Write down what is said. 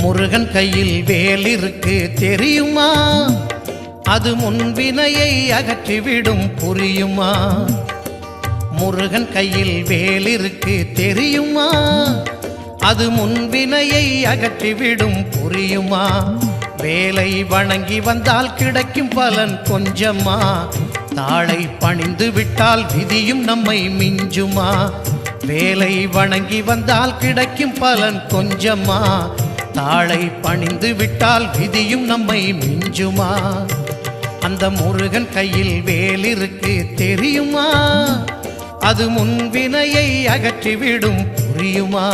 முருகன் கையில் வேல் இருக்கு தெரியுமா? அது முன்வினையை அகற்றிவிடும் புரியுமா? முருகன் கையில் வேல் இருக்கு தெரியுமா? அது முன்வினையை அகற்றிவிடும் புரியுமா? வேலை வணங்கி வந்தால் கிடைக்கும் பலன் கொஞ்சமா? தாளை பணிந்து விட்டால் விதியும் நம்மை மிஞ்சுமா? வேலை வணங்கி வந்தால் கிடைக்கும் பலன் கொஞ்சமா? தாளை பணிந்து விட்டால் விதியும் நம்மை மிஞ்சுமா? அந்த முருகன் கையில் வேல் இருக்கு தெரியுமா? அது முன்வினையை அகற்றிவிடும் புரியுமா?